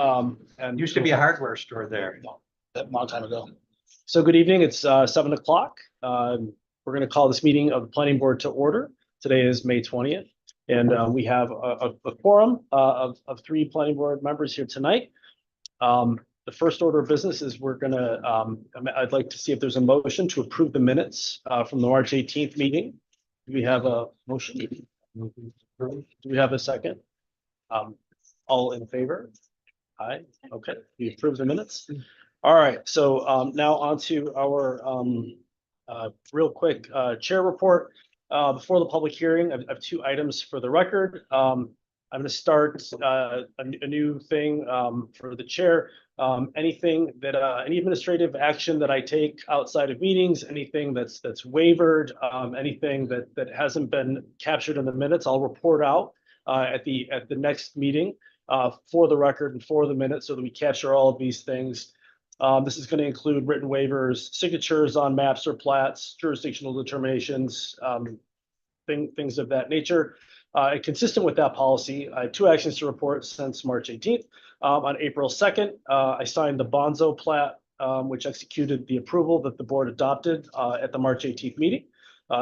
And Used to be a hardware store there. A long time ago. so good evening. It's 7 o'clock. We're going to call this meeting of the planning board to order. Today is May 20th, and we have a quorum of three planning board members here tonight. The first order of business is I'd like to see if there's a motion to approve the minutes from the March 18th meeting. Do we have a motion? Do we have a second? All in favor? Aye. Okay, we approve the minutes. All right, so now on to our real quick chair report. Before the public hearing, I have two items for the record. I'm going to start a new thing for the chair. Any administrative action that I take outside of meetings, anything that's wavered, anything that hasn't been captured in the minutes, I'll report out at the next meeting for the record and for the minutes, so that we capture all of these things. This is going to include written waivers, signatures on maps or plats, jurisdictional determinations, things of that nature. Consistent with that policy, I have two actions to report since March 18th. On April 2nd, I signed the Bonzo plat, which executed the approval that the board adopted at the March 18th meeting.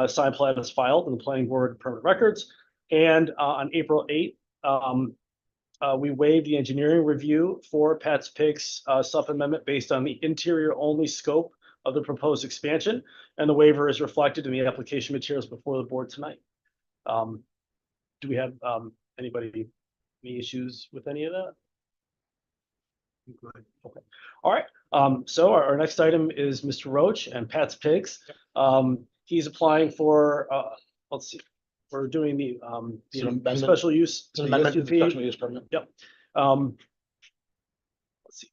Signed plat is filed in the planning board permanent records. And on April 8th, we waived the engineering review for Pat's Picks sub-amendment based on the interior only scope of the proposed expansion, and the waiver is reflected in the application materials before the board tonight. Do we have any issues with any of that? Good. Okay. All right. So our next item is Mr. Roach and Pat's Pigs. He's applying for let's see. We're doing the special use. It's an amendment to the special use permit. Yep. Let's see.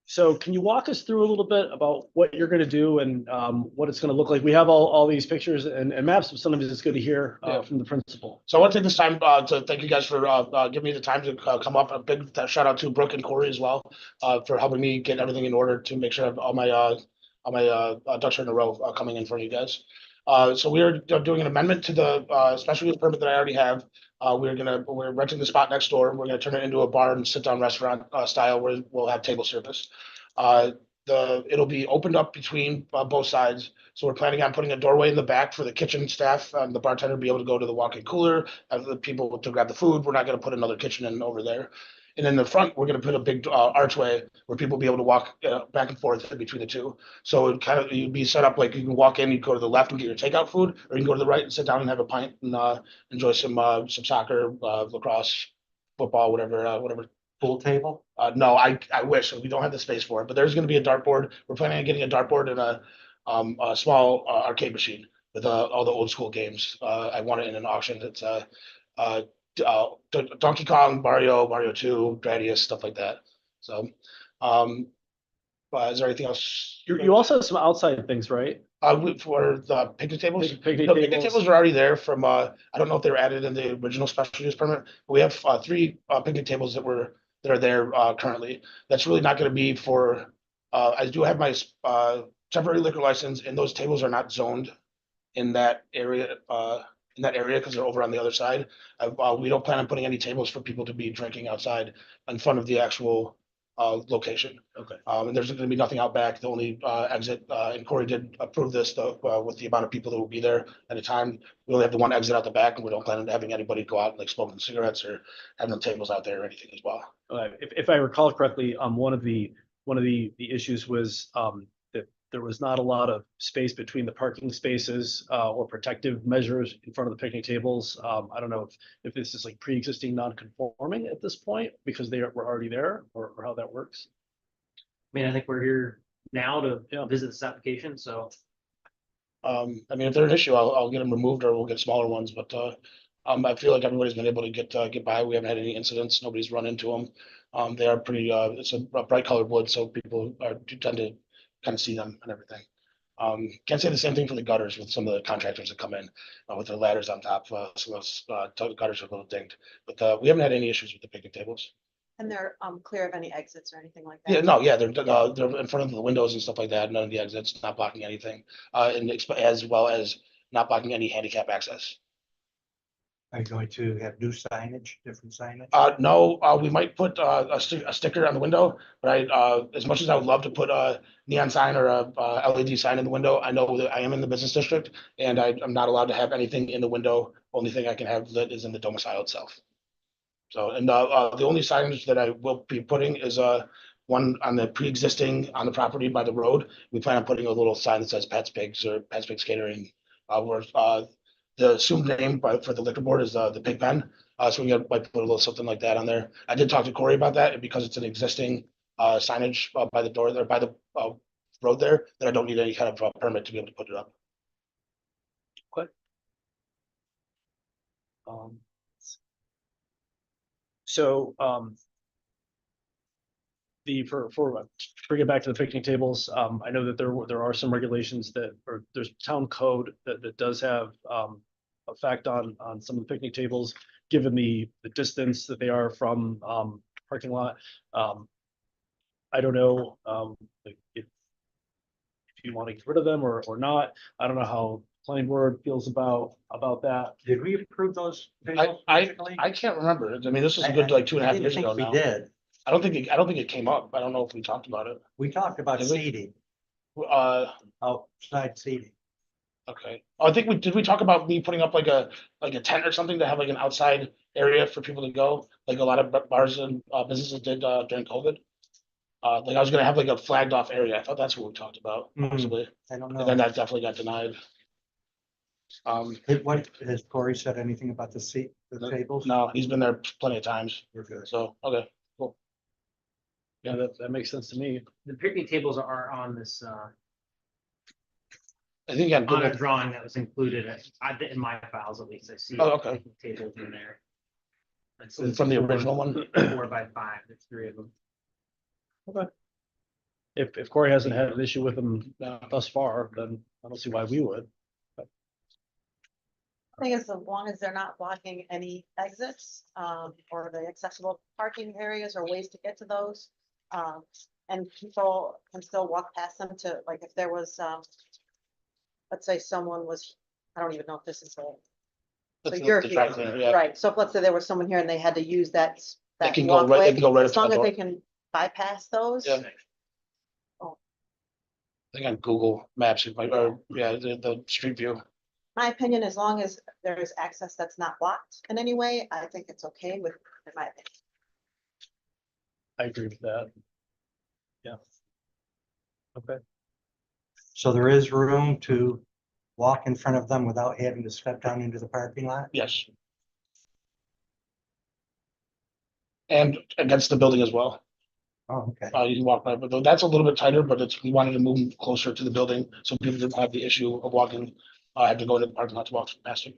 So can you walk us through a little bit about what you're going to do and what it's going to look like? We have all these pictures and maps, but sometimes it's good to hear from the principal. So I want to take this time to thank you guys for giving me the time to come up. A big shout out to Brooke and Corey as well for helping me get everything in order to make sure I have all my ducks in a row coming in for you guys. So we are doing an amendment to the special use permit that I already have. We're renting the spot next door. We're gonna turn it into a bar and sit down restaurant style where we'll have table service. It'll be opened up between both sides. So we're planning on putting a doorway in the back for the kitchen staff and the bartender to be able to go to the walk-in cooler and the people to grab the food. We're not gonna put another kitchen in over there. And in the front, we're going to put a big archway where people will be able to walk back and forth between the two. So you'd be set up like you can walk in, you go to the left and get your takeout food, or you can go to the right and sit down and have a pint and enjoy some soccer, lacrosse, football, whatever. Pool table? No, I wish. We don't have the space for it, but there's going to be a dartboard. We're planning on getting a dartboard and a small arcade machine with all the old school games. I want it in an auction. It's Donkey Kong, Mario 2, Gradius, stuff like that. So, is there anything else? You also have some outside things, right? For the picnic tables? Picnic tables are already there from, I don't know if they were added in the original special use permit, but we have three picnic tables that are there currently. That's really not going to be for, I do have my temporary liquor license, and those tables are not zoned in that area, because they're over on the other side. We don't plan on putting any tables for people to be drinking outside in front of the actual location. Okay. And there's going to be nothing out back. The only exit, and Corey did approve this with the amount of people that will be there at a time. We only have the one exit out the back, and we don't plan on having anybody go out and like smoking cigarettes or having the tables out there or anything as well. If I recall correctly, one of the issues was that there was not a lot of space between the parking spaces or protective measures in front of the picnic tables. I don't know if this is like pre-existing non-conforming at this point because they were already there, or how that works. I mean, I think we're here now to visit this application, so. I mean, if they're an issue, I'll get them removed or we'll get smaller ones, but I feel like everybody's been able to get by. We haven't had any incidents. Nobody's run into them. They are pretty, it's a bright colored wood, so people do tend to kind of see them and everything. Can't say the same thing for the gutters with some of the contractors that come in with their ladders on top. So those gutters are a little dinged, but we haven't had any issues with the picnic tables. And they're clear of any exits or anything like that? Yeah, they're in front of the windows and stuff like that. None of the exits, not blocking anything, and as well as not blocking any handicap access. Are you going to have new signage, different signage? No, we might put a sticker on the window, but as much as I would love to put a neon sign or a LED sign in the window, I know that I am in the business district and I'm not allowed to have anything in the window. Only thing I can have lit is in the domicile itself. So, and the only signage that I will be putting is one on the pre-existing on the property by the road. We plan on putting a little sign that says Pat's Pigs or Pat's Pigs Catering. Where the assumed name for the liquor board is the Pig Pen. So might put a little something like that on there. I did talk to Corey about that, and because it's an existing signage by the door there, by the road there, that I don't need any kind of permit to be able to put it up. Um, So, for bring it back to the picnic tables, I know that there are some regulations or there's town code that does have, effect on some of the picnic tables, given the distance that they are from, parking lot. I don't know, like, if you want to get rid of them or not. I don't know how planning board feels about that. Did we approve those? tables originally? I can't remember. I mean, this was a I- good like 2.5 I didn't years think ago we now. did. I don't think it came up. I don't know if we talked about it. We talked about Did we? seating, outside seating. Okay. Oh, I think we talk about me putting up like a tent or something to have like an outside area for people to go, like a lot of bars and businesses did during COVID. Like I was gonna have like a flagged off area. I thought that's what we talked about, Mhm. possibly. I don't And then know. that definitely got denied. What, has Corey said anything about the tables? No, he's been there plenty of times. We're good. So, okay. Yeah, that makes sense to me. The picnic tables are on this, I think on on a Google, drawing that was included, in my files at least, I see. Oh, okay. picnic tables in there. from the original one. 4x5, there's 3 of them. If Corey hasn't had an issue with them No. thus far, then I don't see why we would. I think as long as they're not blocking any exits, or the accessible parking areas or ways to get to those. And people can still walk past them to, like, if there was, let's say someone was, I don't even know if this is a. So That's you're the dry here, cleaner, yeah. right, so if let's say there was someone here and they had to use that. They that can go right, walkway, they can go right up as to the long as door. they can bypass those. Yeah. I think on Google Maps, it might, or yeah, the street view. My opinion, as long as there is access that's not blocked in any way, I think it's okay with, in my opinion. I agree with that. Yeah. Okay. So there is room to walk in front of them without having to step down into the parking lot? Yes. And against the building as well. Oh, okay. You can walk by, but though that's a little bit tighter, but we wanted to move closer to the building, so people didn't have the issue of walking. Had to go into the parking lot to walk past it.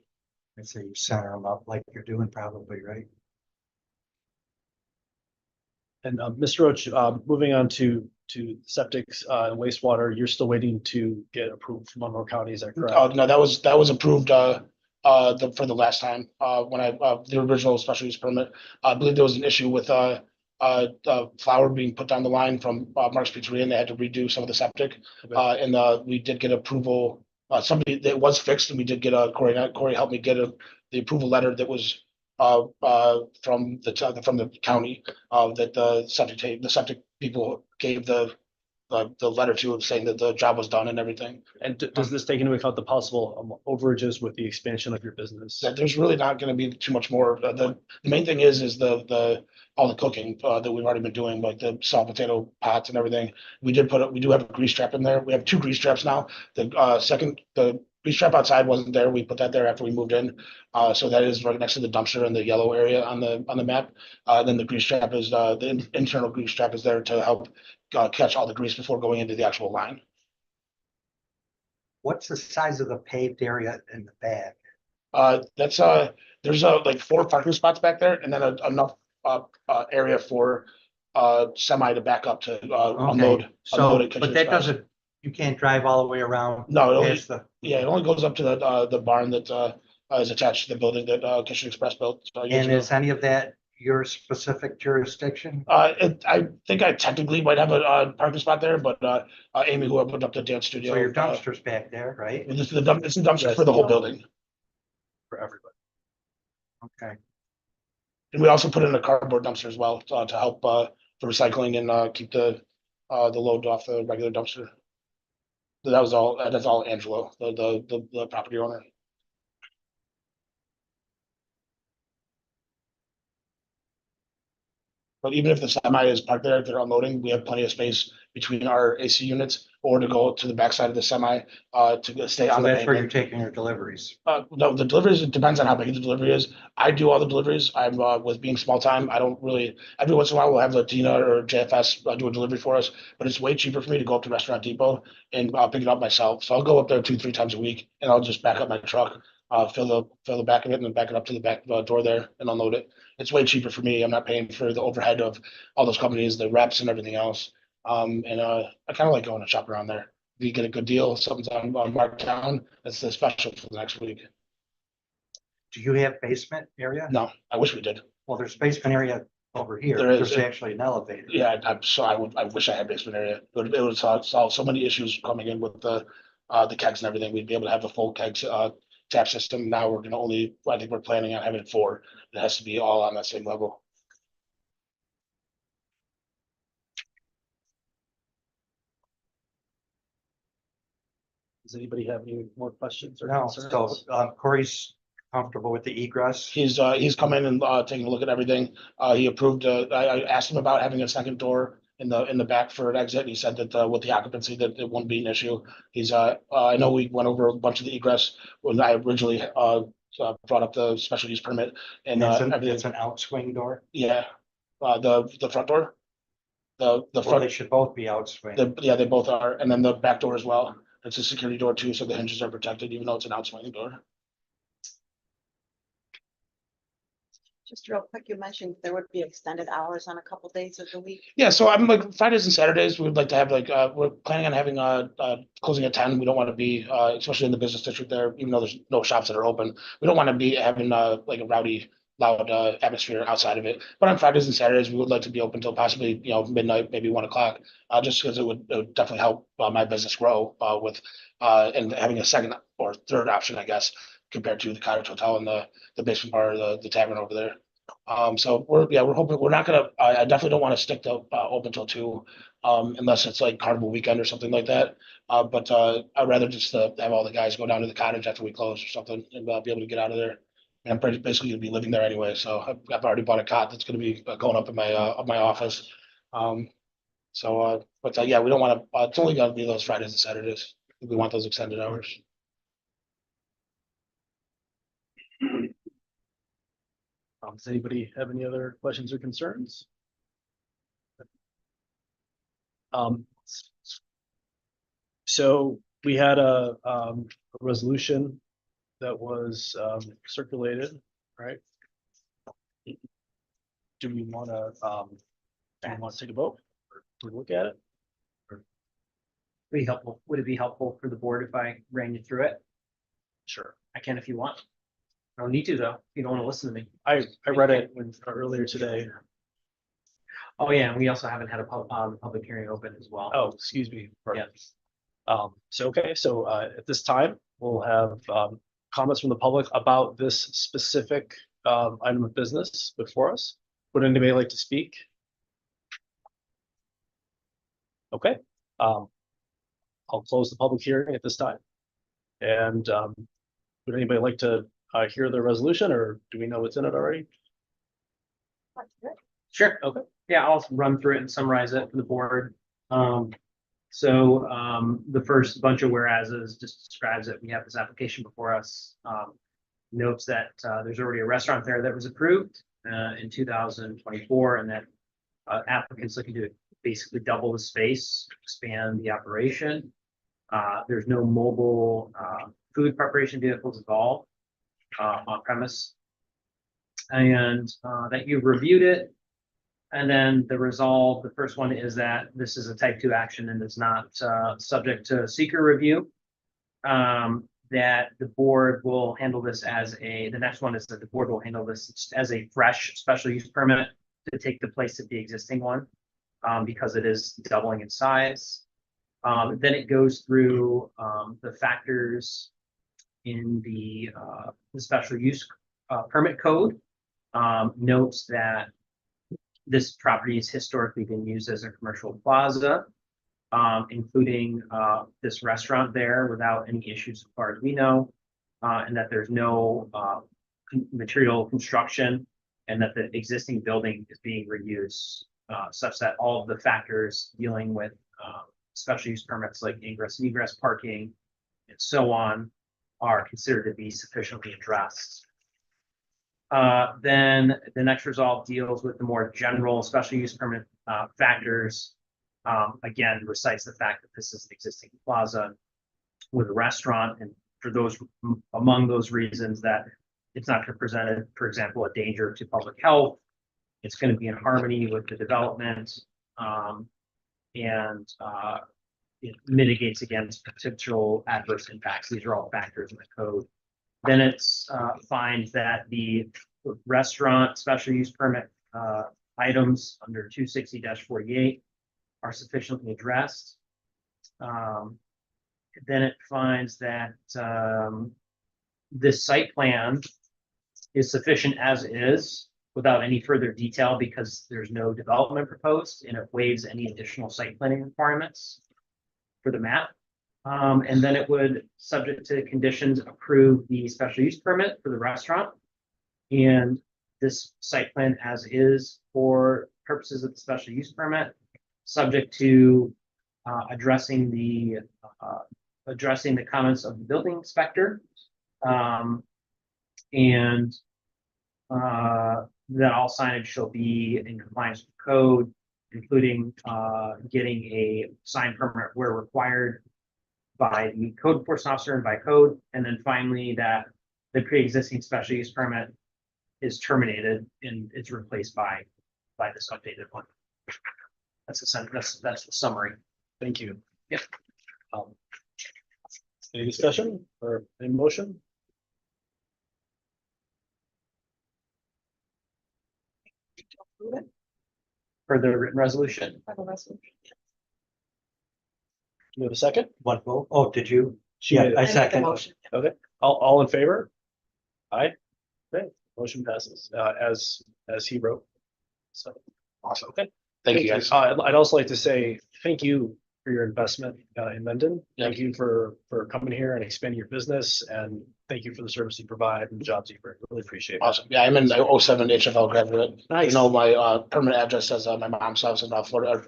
I'd say you center them up like you're doing probably, right? And Mr. Roach, moving on to septics and wastewater, you're still waiting to get approved from Monroe County, is that correct? No, that was approved for the last time, when the original special use permit. I believe there was an issue with flour being put down the line from Mark's Pizzeria, and they had to redo some of the septic. Okay. And we did get approval, somebody that was fixed, and we did get Corey helped me get the approval letter that was from the county, that the septic people gave the letter to, saying that the job was done and everything. And does this take into account the possible overages with the expansion of your business? So there's really not gonna be too much more. The main thing is all the cooking that we've already been doing, like the salt potato pots and everything. We do have a grease trap in there. We have 2 grease traps now. The grease trap outside wasn't there. We put that there after we moved in. So that is right next to the dumpster in the yellow area on the map. Then the grease trap is the internal grease trap is there to help catch all the grease before going into the actual line. What's the size of the paved area in the back? There's like 4 parking spots back there, and then enough area for semi to back up to unload. So, unload at but Kitchen that Express. doesn't, you can't drive all the way around. No, it only, past the- yeah, it only goes up to the barn that is attached to the building that Kitchen Express built. Years And ago. is any of that your specific jurisdiction? I think I technically might have a parking spot there, but Amy, who opened up the dance studio. So your dumpster's back there, right? It's the dumpster for the whole building. For everybody. Okay. And we also put in a cardboard dumpster as well, to help, the recycling and, keep the load off the regular dumpster. That's all Angelo, the property owner. But even if the semi is parked there, if they're unloading, we have plenty of space between our AC units or to go to the backside of the semi, to stay So on the that's where you're pavement. taking your deliveries. No, the deliveries, it depends on how big the delivery is. I do all the deliveries. I'm, with being small time, I don't really, every once in a while, we'll have Latina or JFS do a delivery for us, but it's way cheaper for me to go up to Restaurant Depot and pick it up myself. So I'll go up there 2, 3 times a week and I'll just back up my truck, fill the back of it and then back it up to the back door there and unload it. It's way cheaper for me. I'm not paying for the overhead of all those companies, the reps and everything else. I kind of like going to shop around there. If you get a good deal, something's on markdown, that's the special for the next week. Do you have basement area? No, I wish we did. Well, there's basement area over here. There is. There's actually an elevator. Yeah, I wish I had basement area. It would solve so many issues coming in with the kegs and everything. We'd be able to have a full kegs, tap system. Now we're gonna only, I think we're planning on having 4. It has to be all on that same level. Does anybody have any more questions or No, so concerns? Corey's comfortable with the egress. He's come in and taking a look at everything. He approved, I asked him about having a second door in the back for an exit. And he said that with the occupancy that it won't be an issue. I know we went over a bunch of the egress when I originally brought up the special use permit and everything. It's an outswing door. Yeah, the front door. The Well, front, they should both be outswing. yeah, they both are, and then the back door as well. It's a security door too, so the hinges are protected, even though it's an outswing door. Just real quick, you mentioned there would be extended hours on a couple days of the week. Yeah, so I'm like Fridays and Saturdays, we'd like to have like, we're planning on having closing at 10. We don't want to be, especially in the business district there, even though there's no shops that are open. We don't want to be having like a rowdy, loud atmosphere outside of it. But on Fridays and Saturdays, we would like to be open till possibly, midnight, maybe 1 o'clock. Just because it would definitely help my business grow with and having a second or third option, I guess, compared to the Cottage Hotel and the basement bar, the tavern over there. So we're hoping, we're not gonna, I definitely don't want to stick to open till 2, unless it's like Carnival weekend or something like that. But I'd rather just have all the guys go down to the cottage after we close or something and be able to get out of there. And I'm basically gonna be living there anyway, so I've already bought a cot that's gonna be going up in my office. But yeah, we don't want to, it's only gonna be those Fridays and Saturdays. We want those extended hours. Does anybody have any other questions or concerns? So we had a resolution that was circulated, right? Do we want to take a vote or to look at it? Would it be helpful for the board if I ran you through it? Sure. I can if you want. I don't need to though, if you don't want to listen to me. I read it earlier today. Oh, yeah, and we also haven't had a public hearing open as well. Oh, excuse me. Yeah. So at this time, we'll have comments from the public about this specific item of business before us. Would anybody like to speak? Okay, I'll close the public hearing at this time. And would anybody like to hear the resolution, or do we know what's in it already? Sure. Okay. Yeah, I'll run through it and summarize it for the board. The first bunch of whereases just describes that we have this application before us. Notes that there's already a restaurant there that was approved in 2024, and that applicants looking to basically double the space, expand the operation. There's no mobile food preparation vehicles involved on premise, and that you've reviewed it. And then the first one is that this is a type 2 action and is not subject to seeker review. That the board will handle this the next one is that the board will handle this as a fresh special use permit to take the place of the existing one, because it is doubling in size. Then it goes through the factors in the special use permit code notes that this property has historically been used as a commercial plaza, including this restaurant there without any issues as far as we know, and that there's no material construction, and that the existing building is being reused, such that all of the factors dealing with special use permits like ingress and egress parking and so on are considered to be sufficiently addressed. Then the next resolve deals with the more general special use permit factors. Again, recites the fact that this is an existing plaza with a restaurant, and for those among those reasons that it's not going to present, for example, a danger to public health. It's going to be in harmony with the development, and it mitigates against potential adverse impacts. These are all factors in the code. Then it's finds that the restaurant special use permit items under 260-48 are sufficiently addressed. Then it finds that this site plan is sufficient as is without any further detail because there's no development proposed, and it waives any additional site planning requirements for the map. And then it would, subject to conditions, approve the special use permit for the restaurant. And this site plan as is for purposes of the special use permit, subject to addressing the comments of the building inspector. And that all signage shall be in compliance with code, including getting a sign permit where required by the code enforcement officer and by code. And then finally, that the pre-existing special use permit is terminated and it's replaced by this updated one. That's the summary. Thank you. Yep. Any discussion or any motion? Approve it For the written resolution. for the resolution. Do you have a second? What vote? Oh, did you? She Yeah, made it. I made the second. motion. All in favor? Aye. Okay, motion passes as he wrote. So, Awesome. okay. Thank you guys. I'd also like to say thank you for your investment in Mendon. Yeah. Thank you for coming here and expanding your business, and thank you for the service you provide and the jobs you bring. Really appreciate it. Awesome. Yeah, I'm in 07 HFL graduate. Nice. You know, my permanent address says my mom's house in Florida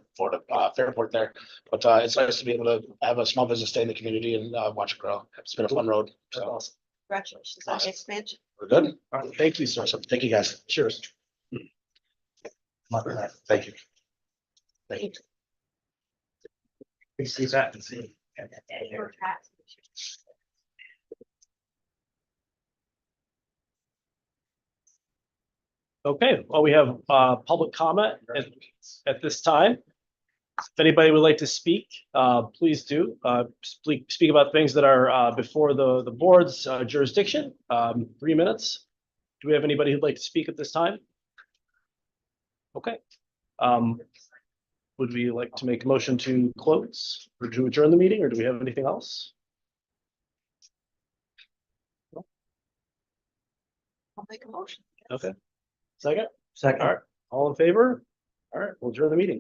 Fairport there. But it's nice to be able to have a small business stay in the community and watch it grow. It's been a fun road. That's So awesome. Congratulations on the Awesome. expansion. we're good. All right, thank you, sir. Awesome. Thank you guys. Cheers. Thank you. Please see that. Okay, well, we have public comment at this time. If anybody would like to speak, please do. Speak about things that are before the board's jurisdiction. 3 minutes. Do we have anybody who'd like to speak at this time? Okay. Would we like to make a motion to close or to adjourn the meeting, or do we have anything else? I'll make a motion. Okay. Second? Second. All right, all in favor? All right, we'll adjourn the meeting.